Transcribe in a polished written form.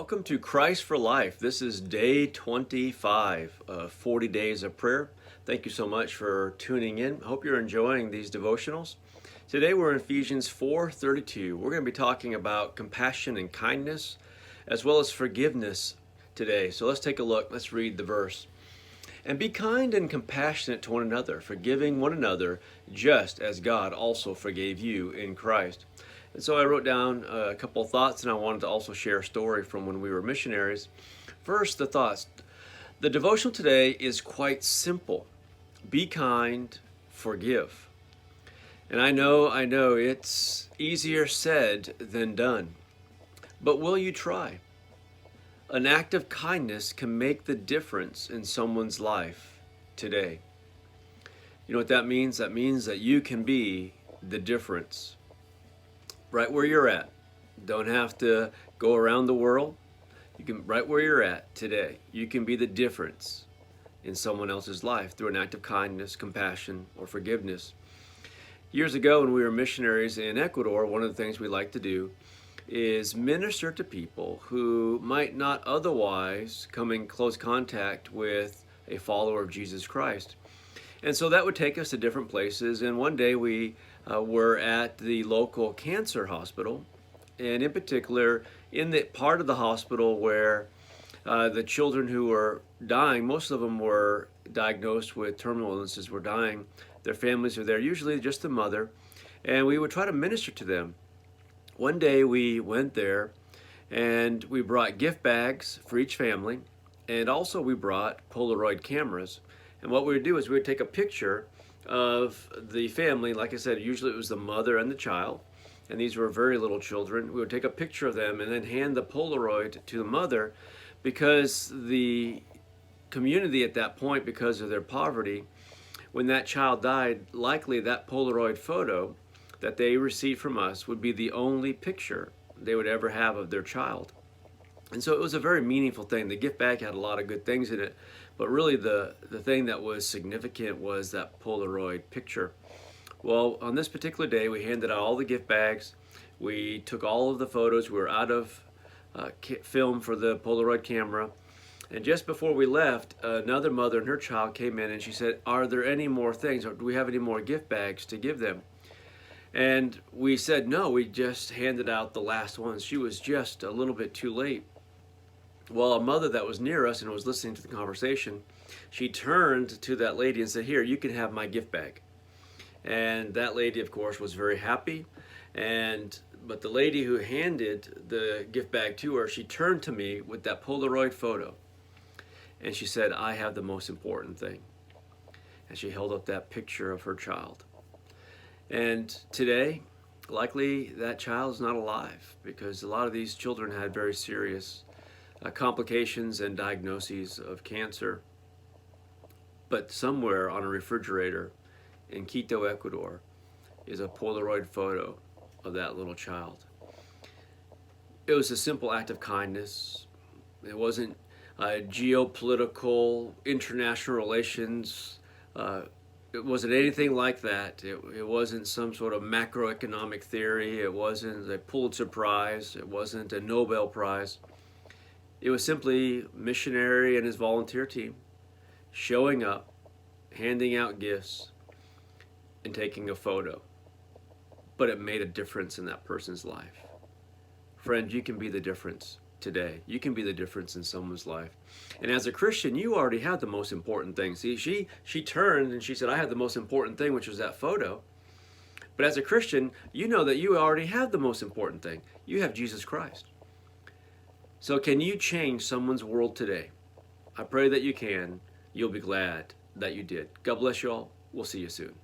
Welcome to Christ for Life. This is day 25 of 40 days of prayer. Thank you so much for tuning in. Hope you're enjoying these devotionals. Today we're in Ephesians 4:32. We're going to be talking about compassion and kindness as well as forgiveness today. So let's take a look. Let's read the verse. And be kind and compassionate to one another, forgiving one another, just as God also forgave you in Christ. And so I wrote down a couple of thoughts, and I wanted to also share a story from when we were missionaries. First, the thoughts. The devotional today is quite simple. Be kind, forgive. And I know it's easier said than done. But will you try? An act of kindness can make the difference in someone's life today. You know what that means? That means that you can be the difference. Right where you're at. Don't have to go around the world. You can, right where you're at today, you can be the difference in someone else's life through an act of kindness, compassion, or forgiveness. Years ago when we were missionaries in Ecuador, one of the things we like to do is minister to people who might not otherwise come in close contact with a follower of Jesus Christ. And so that would take us to different places. And one day we were at the local cancer hospital, and in particular in the part of the hospital where the children who were dying, most of them were diagnosed with terminal illnesses, were dying. Their families are there, usually just the mother, and we would try to minister to them. One day we went there and we brought gift bags for each family, and also we brought Polaroid cameras. And what we would do is we would take a picture of the family. Like I said, usually it was the mother and the child, and these were very little children. We would take a picture of them and then hand the Polaroid to the mother, because the community at that point, because of their poverty, when that child died, likely that Polaroid photo that they received from us would be the only picture they would ever have of their child. And so it was a very meaningful thing. The gift bag had a lot of good things in it, but really the thing that was significant was that Polaroid picture. Well, on this particular day, we handed out all the gift bags. We took all of the photos. We were out of film for the Polaroid camera. And just before we left, another mother and her child came in and she said, "Are there any more things, or do we have any more gift bags to give them?" And we said, "No, we just handed out the last ones." She was just a little bit too late. Well, a mother that was near us and was listening to the conversation, she turned to that lady and said, "Here, you can have my gift bag." And that lady, of course, was very happy. But the lady who handed the gift bag to her, she turned to me with that Polaroid photo. And she said, "I have the most important thing." And she held up that picture of her child. And today, likely that child's not alive, because a lot of these children had very serious complications and diagnoses of cancer. But somewhere on a refrigerator in Quito, Ecuador, is a Polaroid photo of that little child. It was a simple act of kindness. It wasn't geopolitical, international relations. It wasn't anything like that. It wasn't some sort of macroeconomic theory. It wasn't a Pulitzer Prize. It wasn't a Nobel Prize. It was simply a missionary and his volunteer team showing up, handing out gifts, and taking a photo. But it made a difference in that person's life. Friend, you can be the difference today. You can be the difference in someone's life. And as a Christian, you already have the most important thing. See, she turned and she said, "I have the most important thing," which was that photo. But as a Christian, you know that you already have the most important thing. You have Jesus Christ. So can you change someone's world today? I pray that you can. You'll be glad that you did. God bless you all. We'll see you soon.